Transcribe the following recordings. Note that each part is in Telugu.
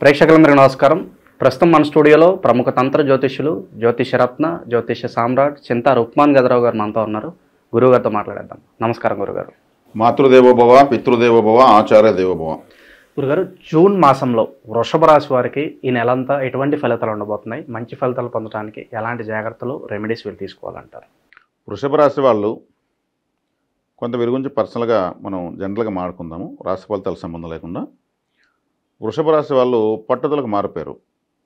ప్రేక్షకులందరికీ నమస్కారం. ప్రస్తుతం మన స్టూడియోలో ప్రముఖ తంత్ర జ్యోతిష్యులు, జ్యోతిషరత్న, జ్యోతిష సామ్రాట్ చింతా రుక్మాన్ గదరావు గారు మనతో ఉన్నారు. గురువుగారితో మాట్లాడేద్దాం. నమస్కారం గురుగారు. మాతృదేవోభవ, పితృదేవోభవ, ఆచార్య దేవోభవ. గురుగారు, జూన్ మాసంలో వృషభ రాశి వారికి ఈ నెలంతా ఎటువంటి ఫలితాలు ఉండబోతున్నాయి? మంచి ఫలితాలు పొందడానికి ఎలాంటి జాగ్రత్తలు, రెమెడీస్ వీళ్ళు తీసుకోవాలంటారు? వృషభ రాశి వాళ్ళు కొంత వీరి గురించి పర్సనల్గా మనం జనరల్గా మాట్లాడుకుందాము, రాశి ఫలితాల సంబంధం లేకుండా. వృషభ రాశి వాళ్ళు పట్టుదలకు మారిపోయారు,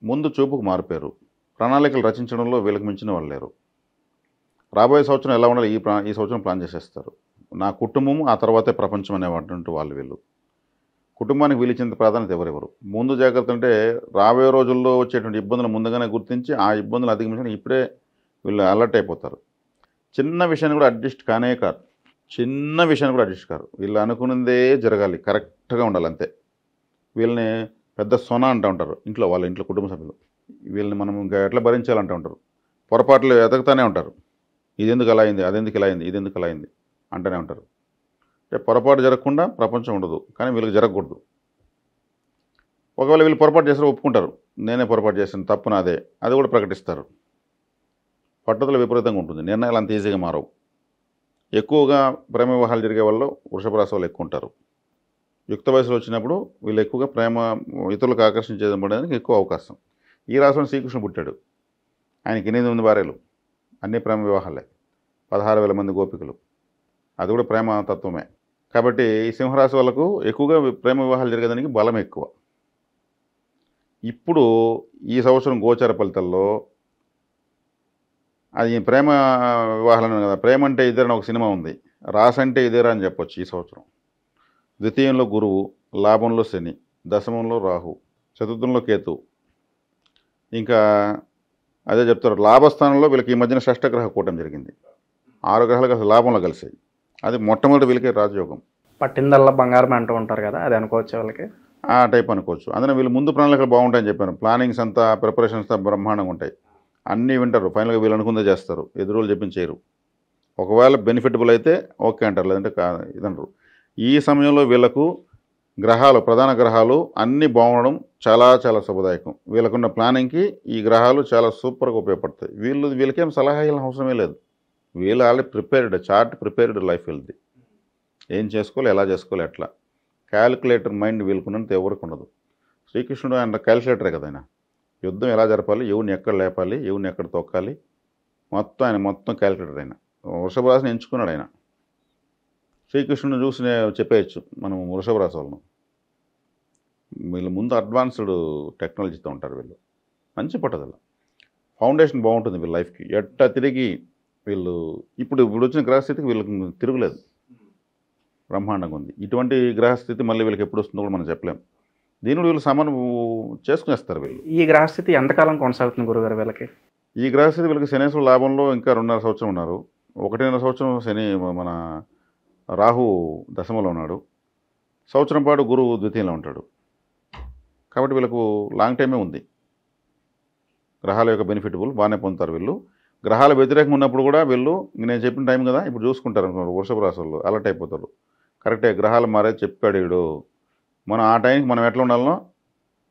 ముందు చూపుకు మారిపోయారు, ప్రణాళికలు రచించడంలో వీళ్ళకి మించిన వాళ్ళు లేరు. రాబోయే సంవత్సరం ఎలా ఉండాలి ఈ సంవత్సరం ప్లాన్ చేసేస్తారు. నా కుటుంబం ఆ తర్వాతే ప్రపంచం అనేటువంటి వాళ్ళు వీళ్ళు. కుటుంబానికి వీళ్ళిచ్చేంత ప్రాధాన్యత ఎవరెవరు. ముందు జాగ్రత్త అంటే రాబోయే రోజుల్లో వచ్చేటువంటి ఇబ్బందులు ముందుగానే గుర్తించి ఆ ఇబ్బందులు అధిగమించడానికి ఇప్పుడే వీళ్ళు అలర్ట్ అయిపోతారు. చిన్న విషయాన్ని కూడా అడ్జస్ట్ కారు. చిన్న విషయాన్ని కూడా అడ్జస్ట్ కారు. వీళ్ళు అనుకున్నదే జరగాలి, కరెక్ట్గా ఉండాలి అంతే. వీళ్ళని పెద్ద సొన అంటూ ఉంటారు ఇంట్లో, వాళ్ళ ఇంట్లో కుటుంబ సభ్యులు. వీళ్ళని మనం ఇంకా ఎట్లా భరించాలంటూ ఉంటారు. పొరపాట్లు ఎదగుతూనే ఉంటారు. ఇది ఎందుకు అలా అయింది, అదెందుకు ఇలా అయింది, ఇది ఎందుకు అలా అయింది అంటూనే ఉంటారు. అంటే పొరపాటు జరగకుండా ప్రపంచం ఉండదు, కానీ వీళ్ళకి జరగకూడదు. ఒకవేళ వీళ్ళు పొరపాటు చేస్తే ఒప్పుకుంటారు, నేనే పొరపాటు చేశాను, తప్పు నాదే, అది కూడా ప్రకటిస్తారు. పట్టుదల విపరీతంగా ఉంటుంది, నిర్ణయాలు అంత ఈజీగా మారవు. ఎక్కువగా ప్రేమ వివాహాలు జరిగే వాళ్ళు వృషభ రాశి వాళ్ళు ఎక్కువ ఉంటారు. యుక్త వయసులో వచ్చినప్పుడు వీళ్ళు ఎక్కువగా ప్రేమ ఇతరులకు ఆకర్షించేయడానికి ఎక్కువ అవకాశం. ఈ రాశిలో శ్రీకృష్ణుడు పుట్టాడు, ఆయనకి 8 భార్యలు, అన్ని ప్రేమ వివాహాలే, 16,000 మంది గోపికలు, అది కూడా ప్రేమ తత్వమే. కాబట్టి ఈ సింహరాశి వాళ్ళకు ఎక్కువగా ప్రేమ వివాహాలు జరిగేదానికి బలం ఎక్కువ. ఇప్పుడు ఈ సంవత్సరం గోచార ఫలితాల్లో అది ప్రేమ వివాహాలను కదా, ప్రేమ అంటే ఇదేరా ఒక సినిమా ఉంది, రాసి అంటే ఇదేరా అని చెప్పొచ్చు. ఈ సంవత్సరం ద్వితీయంలో గురువు, లాభంలో శని, దశమంలో రాహు, చతుర్థంలో కేతు, ఇంకా అదే చెప్తారు లాభస్థానంలో వీళ్ళకి ఈ మధ్యన షష్టగ్రహ కూటమి జరిగింది. 6 గ్రహాలు అసలు లాభంలో కలిసాయి. అది మొట్టమొదటి వీళ్ళకి రాజయోగం. పట్టిందల్లా బంగారం అంటూ ఉంటారు కదా, అది అనుకోవచ్చు వాళ్ళకి. ఆ టైప్ అనుకోవచ్చు. అందులో వీళ్ళు ముందు ప్రణాళికలు బాగుంటాయని చెప్పాను. ప్లానింగ్స్ అంతా, ప్రిపరేషన్స్ అంతా బ్రహ్మాండంగా ఉంటాయి. అన్నీ వింటారు, ఫైనల్గా వీళ్ళు అనుకుందే చేస్తారు, ఎదురులు చెప్పించి చేయరు. ఒకవేళ బెనిఫిటబుల్ అయితే ఓకే అంటారు, లేదంటే ఇదంటారు. ఈ సమయంలో వీళ్ళకు గ్రహాలు, ప్రధాన గ్రహాలు అన్నీ బాగుండడం చాలా చాలా శుభదాయకం. వీళ్ళకున్న ప్లానింగ్కి ఈ గ్రహాలు చాలా సూపర్గా ఉపయోగపడతాయి. వీళ్ళకేం సలహా ఇవ్వాల్సిన అవసరమే లేదు. వీళ్ళు already prepared, chart prepared life వీళ్ళది. ఏం చేసుకోవాలి, ఎలా చేసుకోవాలి, ఎట్లా. క్యాలిక్యులేటర్ మైండ్ వీళ్ళకున్నంత ఎవరికి ఉండదు. శ్రీకృష్ణుడు ఆయన క్యాలిక్యులేటరే కదా. ఆయన యుద్ధం ఎలా జరపాలి, ఎవరిని ఎక్కడ లేపాలి, ఎవరిని ఎక్కడ తొక్కాలి, ఆయన మొత్తం క్యాలిక్యులేటర్. ఆయన వృషభ రాశిని ఎంచుకున్నాడు. ఆయన శ్రీకృష్ణుని చూసి చెప్పేయచ్చు మనం వృషభ రాశి వాళ్ళను. వీళ్ళు ముందు అడ్వాన్స్డ్ టెక్నాలజీతో ఉంటారు. వీళ్ళు మంచి పట్టుదల, ఫౌండేషన్ బాగుంటుంది వీళ్ళ లైఫ్కి. ఎట్టా తిరిగి వీళ్ళు ఇప్పుడు వచ్చిన గ్రహస్థితికి వీళ్ళకి తిరుగులేదు, బ్రహ్మాండంగా ఉంది. ఇటువంటి గ్రహస్థితి మళ్ళీ వీళ్ళకి ఎప్పుడు వస్తుందో కూడా మనం చెప్పలేం. దీనిలో వీళ్ళు సమానం చేసుకునేస్తారు. వీళ్ళు ఈ గ్రహస్థితి ఎంతకాలం కొనసాగుతుంది గురుగారు వీళ్ళకి? ఈ గ్రహస్థితి వీళ్ళకి శనేశ్వర లాభంలో ఇంకా 2.5 సంవత్సరం ఉన్నారు. 1.5 సంవత్సరం శని మన రాహు దశమలో ఉన్నాడు. సంవత్సరం పాటు గురువు ద్వితీయంలో ఉంటాడు. కాబట్టి వీళ్ళకు లాంగ్ టైమే ఉంది. గ్రహాల యొక్క బెనిఫిటబుల్ బాగానే పొందుతారు వీళ్ళు. గ్రహాల వ్యతిరేకంగా ఉన్నప్పుడు కూడా వీళ్ళు నేను చెప్పిన టైం కదా ఇప్పుడు చూసుకుంటారు అనుకున్నారు. వృషభ రాశి వాళ్ళు అలర్ట్ అయిపోతారు. కరెక్టే, గ్రహాలు మారే చెప్పాడు వీడు, మనం ఆ టైంకి మనం ఎట్లా ఉండాలనో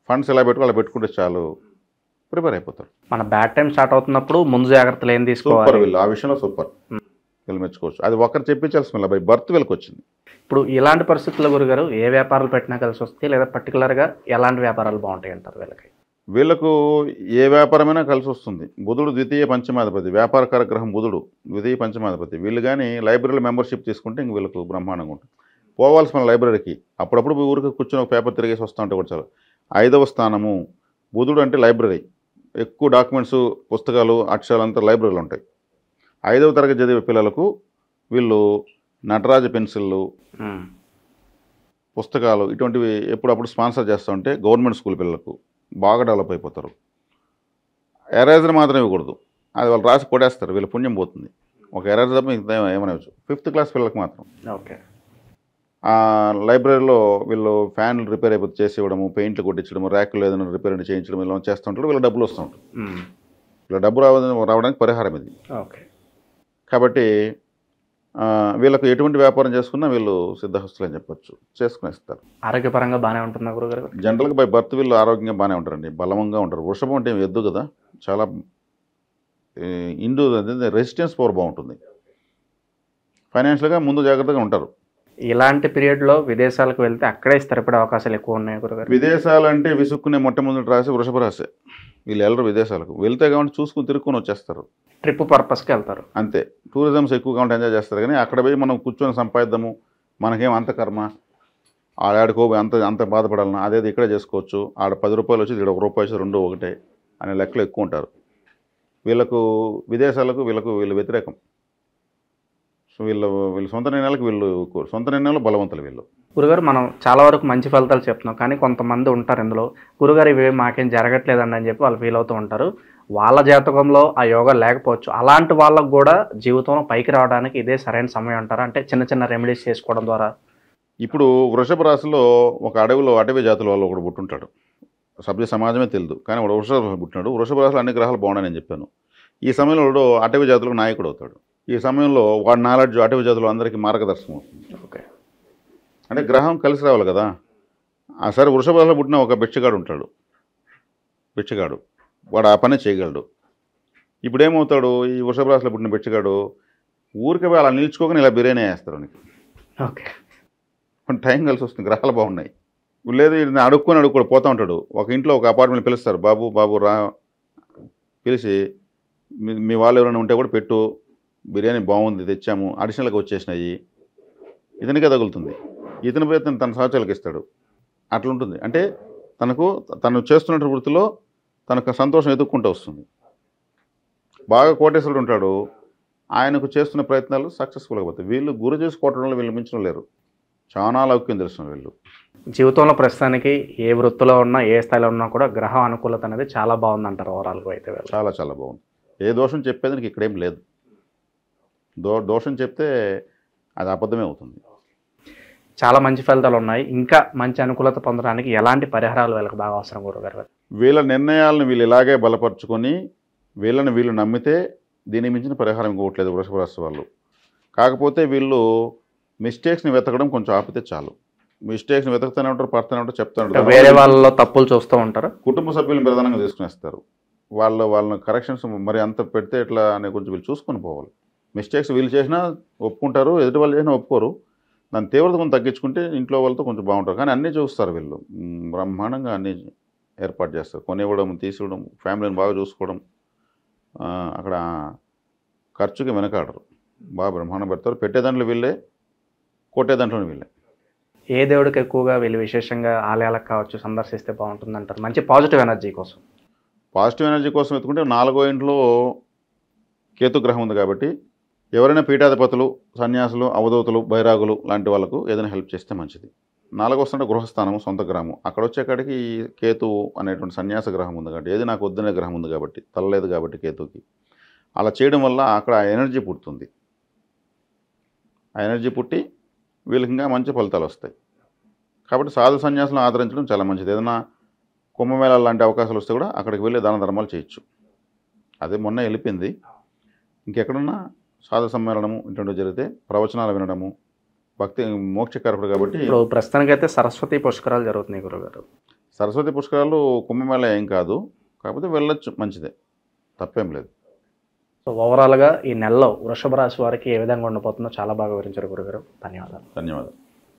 ఫండ్స్ ఎలా పెట్టుకో అలా పెట్టుకుంటే చాలు, ప్రిపేర్ అయిపోతారు. మన బ్యాడ్ టైం స్టార్ట్ అవుతున్నప్పుడు ముందు జాగ్రత్తలు ఏం తీసుకోవాలి? సూపర్ వీళ్ళు ఆ విషయంలో సూపర్. వీళ్ళు మెచ్చుకోవచ్చు. అది ఒకరు చెప్పించాల్సిన బై బర్త్ వీళ్ళకి వచ్చింది. ఇప్పుడు ఇలాంటి పరిస్థితుల్లో గురుగారు ఏ వ్యాపారాలు పెట్టినా కలిసి వస్తాయి, లేదా పర్టికులర్గా ఎలాంటి వ్యాపారాలు బాగుంటాయి అంటారు వీళ్ళకి? వీళ్ళకు ఏ వ్యాపారమైనా కలిసి వస్తుంది. బుధుడు ద్వితీయ పంచమాధిపతి, వ్యాపారకార గ్రహం బుధుడు ద్వితీయ పంచమాధిపతి. వీళ్ళు కానీ లైబ్రరీలో మెంబర్షిప్ తీసుకుంటే ఇంక వీళ్ళకు బ్రహ్మాండంగా ఉంటుంది. పోవాల్సిన లైబ్రరీకి అప్పుడప్పుడు ఊరికి కూర్చొని ఒక పేపర్ తిరిగేసి వస్తూ ఉంటే కూడా చాలు. 5వ స్థానము బుధుడు అంటే లైబ్రరీ, ఎక్కువ డాక్యుమెంట్స్, పుస్తకాలు, అక్షరాలు అంతా లైబ్రరీలో ఉంటాయి. 5వ తరగతి చదివే పిల్లలకు వీళ్ళు నటరాజ పెన్సిళ్ళు, పుస్తకాలు ఇటువంటివి ఎప్పుడప్పుడు స్పాన్సర్ చేస్తూ ఉంటే గవర్నమెంట్ స్కూల్ పిల్లలకు బాగా డెవలప్ అయిపోతారు. ఎరేజర్ మాత్రం ఇవ్వకూడదు, అది వాళ్ళు రాసి కొట్టేస్తారు, వీళ్ళ పుణ్యం పోతుంది. ఒక ఎరేజర్ తప్ప ఇంత ఏమనవచ్చు. 5th క్లాస్ పిల్లలకు మాత్రం ఓకే. లైబ్రరీలో వీళ్ళు ఫ్యాన్లు రిపేర్ అయిపోతే చేసి ఇవ్వడము, పెయింట్లు కొట్టించడము, ర్యాకులు ఏదైనా రిపేర్ చేయించడం ఇలా చేస్తుంటారు. వీళ్ళ డబ్బులు వస్తూ ఉంటారు. ఇలా డబ్బు రావడానికి పరిహారం ఇది. ఓకే. కాబట్టి వీళ్ళకు ఎటువంటి వ్యాపారం చేసుకున్నా వీళ్ళు సిద్ధహస్తులు అని చెప్పొచ్చు, చేసుకునేస్తారు. ఆరోగ్యపరంగా బాగానే ఉంటుందా గురుగారు? జనరల్గా బై బర్త్ వీళ్ళు ఆరోగ్యంగా బాగానే ఉంటారండి, బలంగా ఉంటారు. వృషభం అంటే ఏమి ఎద్దు కదా, చాలా ఇండు రెసిస్టెన్స్ పవర్ బాగుంటుంది. ఫైనాన్షియల్గా ముందు జాగ్రత్తగా ఉంటారు. ఇలాంటి పీరియడ్లో విదేశాలకు వెళ్తే అక్కడే స్థిరపడే అవకాశాలు ఎక్కువ ఉన్నాయి గురుగారు. విదేశాలు అంటే విసుక్కునే మొట్టమొదటి రాశి వృషభ రాశి. వీళ్ళు వెళ్ళరు విదేశాలకు, వెళ్తే కాబట్టి చూసుకుని తిరుక్కొని వచ్చేస్తారు, ట్రిప్ పర్పస్కి వెళ్తారు అంతే. టూరిజమ్స్ ఎక్కువగా ఉంటే ఎంజాయ్ చేస్తారు, కానీ అక్కడ పోయి మనం కూర్చొని సంపాదిద్దాము, మనకేం అంత కర్మ, ఆడాడుకో అంత బాధపడాలన్నా అదేది ఇక్కడే చేసుకోవచ్చు. ఆడ 10 రూపాయలు వచ్చి ఇక్కడ 1 రూపాయి వచ్చి 2 ఒకటే అనే లెక్కలు ఎక్కువ ఉంటారు. వీళ్ళకు విదేశాలకు వీళ్ళు వ్యతిరేకం. సో వీళ్ళు సొంత నిర్ణయాలకు సొంత నిర్ణయంలో బలవంతులు వీళ్ళు. గురుగారు, మనం చాలా వరకు మంచి ఫలితాలు చెప్తున్నాం, కానీ కొంతమంది ఉంటారు ఇందులో, గురుగారు ఇవి మాకేం జరగట్లేదండి అని చెప్పి వాళ్ళు ఫీల్ అవుతూ ఉంటారు. వాళ్ళ జాతకంలో ఆ యోగా లేకపోవచ్చు. అలాంటి వాళ్ళకు కూడా జీవితంలో పైకి రావడానికి ఇదే సరైన సమయం అంటారా? అంటే చిన్న చిన్న రెమెడీస్ చేసుకోవడం ద్వారా. ఇప్పుడు వృషభ రాశిలో ఒక అటవీ జాతుల వాళ్ళు ఒకడు పుట్టుంటాడు, సభ్య సమాజమే తెలియదు, కానీ వాడు వృషభ రాశిలో పుట్టినాడు. వృషభ రాశిలో అన్ని గ్రహాలు బాగున్నాయని నేను చెప్పాను. ఈ సమయంలో వాడు అటవీ జాతులకు నాయకుడు అవుతాడు. ఈ సమయంలో వాడి నాలెడ్జ్ అటవీ జాతులు అందరికీ మార్గదర్శనం అవుతుంది. ఓకే, అంటే గ్రహం కలిసి రావాలి కదా. సరే, వృషభ రాశిలో పుట్టిన ఒక బిచ్చగాడు ఉంటాడు, బిచ్చగాడు వాడు ఆ పని చేయగలడు. ఇప్పుడు ఏమవుతాడు, ఈ వృషభ రాశిలో పుట్టిన బిచ్చగాడు ఊరికే అలా నిల్చుకోగానే ఇలా బిర్యానీ వేస్తారు వానికి. ఓకే, టైం కలిసి వస్తుంది, గ్రహాలు బాగున్నాయి. లేదు అడుక్కొని పోతూ ఉంటాడు. ఒక ఇంట్లో ఒక అపార్ట్మెంట్ పిలుస్తారు, బాబు రా, పిలిచి మీ వాళ్ళు ఎవరైనా ఉంటే కూడా పెట్టు, బిర్యానీ బాగుంది తెచ్చాము, అడిషనల్గా వచ్చేసినాయి, ఇతనికే తగులుతుంది. ఇతని పోయి తన సహచరులకు ఇస్తాడు. అట్లుంటుంది. అంటే తను చేస్తున్న వృత్తిలో తనకు సంతోషం ఎదుక్కుంటూ వస్తుంది. బాగా కోటేశ్వరుడు ఉంటాడు, ఆయనకు చేస్తున్న ప్రయత్నాలు సక్సెస్ఫుల్గా పోతాయి. వీళ్ళు గురి చేసి కొట్టడంలో వీళ్ళు మించడం లేరు, చాలా లౌక్యం తెలుసు వీళ్ళు. జీవితంలో ప్రస్తుతానికి ఏ వృత్తిలో ఉన్నా ఏ స్థాయిలో ఉన్నా కూడా గ్రహ అనుకూలత అనేది చాలా బాగుందంటారు ఓవరాల్గా అయితే. చాలా చాలా బాగుంది. ఏ దోషం చెప్పేదానికి ఇక్కడేం లేదు. దోషం చెప్తే అది అబద్ధమే అవుతుంది. చాలా మంచి ఫలితాలు ఉన్నాయి. ఇంకా మంచి అనుకూలత పొందడానికి ఎలాంటి పరిహారాలు వీళ్ళకి బాగా అవసరం గురుగారు? వీళ్ళ నిర్ణయాలను వీళ్ళు ఇలాగే బలపరుచుకొని వీళ్ళు నమ్మితే దీని మించిన పరిహారం ఇంకోవట్లేదు వృషభ రాశి వాళ్ళు. కాకపోతే వీళ్ళు మిస్టేక్స్ని వెతకడం కొంచెం ఆపితే చాలు. మిస్టేక్స్ని వెతుకుతూనే ఉంటారు, పడుతూనే ఉంటారు, చెప్తూ ఉంటారు. వేరే వాళ్ళలో తప్పులు చూస్తూ ఉంటారు. కుటుంబ సభ్యులను ప్రధానంగా తీసుకునేస్తారు. వాళ్ళని కరెక్షన్స్ మరి అంత పెడితే ఎట్లా అనే కొంచెం వీళ్ళు చూసుకొని పోవాలి. మిస్టేక్స్ వీళ్ళు చేసినా ఒప్పుకుంటారు, ఎదుటి వాళ్ళు చేసినా ఒప్పుకోరు. దాని తీవ్రత కొంచెం తగ్గించుకుంటే ఇంట్లో వాళ్ళతో కొంచెం బాగుంటారు. కానీ అన్నీ చూస్తారు వీళ్ళు, బ్రహ్మాండంగా అన్నీ ఏర్పాటు చేస్తారు. కొనివ్వడం, తీసివ్వడం, ఫ్యామిలీని బాగా చూసుకోవడం, అక్కడ ఖర్చుకి వెనకాడరు, బాగా బ్రహ్మాండం పెడతారు. పెట్టేదాంట్లో వీళ్ళే, కొట్టేదాంట్లో వీళ్ళే. ఏ దేవుడికి ఎక్కువగా వీళ్ళు విశేషంగా ఆలయాలకు కావచ్చు సందర్శిస్తే బాగుంటుంది అంటారు, మంచి పాజిటివ్ ఎనర్జీ కోసం? పాజిటివ్ ఎనర్జీ కోసం ఎత్తుకుంటే 4వ ఇంట్లో కేతుగ్రహం ఉంది కాబట్టి ఎవరైనా పీఠాధిపతులు, సన్యాసులు, అవధూతులు, బైరాగులు లాంటి వాళ్ళకు ఏదైనా హెల్ప్ చేస్తే మంచిది. 4వ వస్తుంటే గృహస్థానం, సొంత గ్రహం. అక్కడ వచ్చేకాడికి కేతు అనేటువంటి సన్యాస గ్రహం ఉంది కాబట్టి, ఏది నాకు వద్దనే గ్రహం ఉంది కాబట్టి, తల్లలేదు కాబట్టి కేతుకి, అలా చేయడం వల్ల అక్కడ ఆ ఎనర్జీ పుడుతుంది. ఆ ఎనర్జీ పుట్టి వీళ్ళకి ఇంకా మంచి ఫలితాలు వస్తాయి. కాబట్టి సాధు సన్యాసులను ఆదరించడం చాలా మంచిది. ఏదైనా కుంభమేళాలు లాంటి అవకాశాలు వస్తే కూడా అక్కడికి వెళ్ళి దాన ధర్మాలు చేయొచ్చు. అదే మొన్న వెళ్ళిపోయింది. ఇంకెక్కడన్నా సాధు సమ్మేళనము ఇటువంటి జరిగితే ప్రవచనాలు వినడము, భక్తి మోక్షకారకుడు కాబట్టి. ఇప్పుడు ప్రస్తుతానికైతే సరస్వతి పుష్కరాలు జరుగుతున్నాయి గురుగారు. సరస్వతి పుష్కరాలు కుంభమేళ ఏం కాదు, కాకపోతే వెళ్ళొచ్చు, మంచిదే, తప్పేం లేదు. సో ఓవరాల్గా ఈ నెలలో వృషభ రాశి వారికి ఏ విధంగా ఉండబోతుందో చాలా బాగా వివరించారు గురుగారు. ధన్యవాదాలు. ధన్యవాదాలు.